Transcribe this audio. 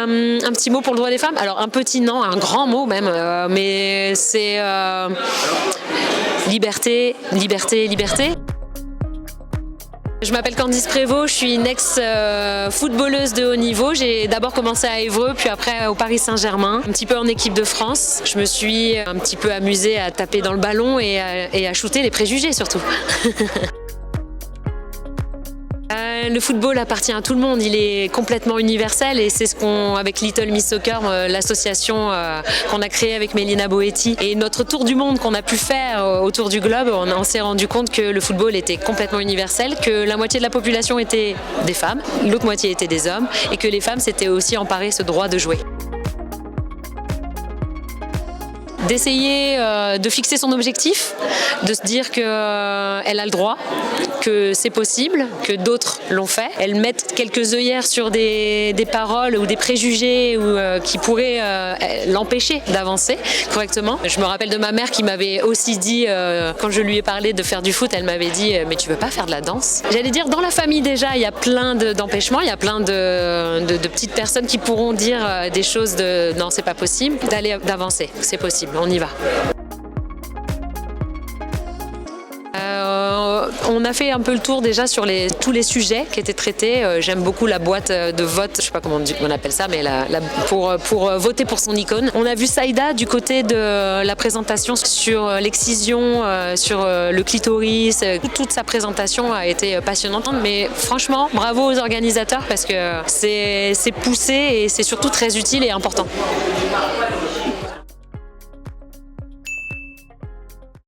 Un petit mot pour le droit des femmes. Alors un petit non, un grand mot même, mais c'est liberté, liberté, liberté. Je m'appelle Candice Prévost, je suis une ex-footballeuse de haut niveau. J'ai d'abord commencé à Évreux, puis après au Paris Saint-Germain, un petit peu en équipe de France. Je me suis un petit peu amusée à taper dans le ballon et à shooter les préjugés surtout. Le football appartient à tout le monde, il est complètement universel et c'est ce qu'on, avec Little Miss Soccer, l'association qu'on a créée avec Mélina Boetti et notre tour du monde qu'on a pu faire autour du globe, on s'est rendu compte que le football était complètement universel, que la moitié de la population était des femmes, l'autre moitié était des hommes et que les femmes s'étaient aussi emparées ce droit de jouer. D'essayer de fixer son objectif, de se dire qu'elle a le droit, que c'est possible, que d'autres l'ont fait. Elles mettent quelques œillères sur des paroles ou des préjugés qui pourraient l'empêcher d'avancer correctement. Je me rappelle de ma mère qui m'avait aussi dit, quand je lui ai parlé de faire du foot, elle m'avait dit « mais tu veux pas faire de la danse ?» J'allais dire, dans la famille déjà, il y a plein d'empêchements, il y a plein de petites personnes qui pourront dire des choses de « non, c'est pas possible », d'avancer, c'est possible. On y va. On a fait un peu le tour déjà sur tous les sujets qui étaient traités. J'aime beaucoup la boîte de vote, je sais pas comment on appelle ça, mais pour voter pour son icône. On a vu Saïda du côté de la présentation sur l'excision, sur le clitoris. Toute sa présentation a été passionnante. Mais franchement, bravo aux organisateurs parce que c'est poussé et c'est surtout très utile et important.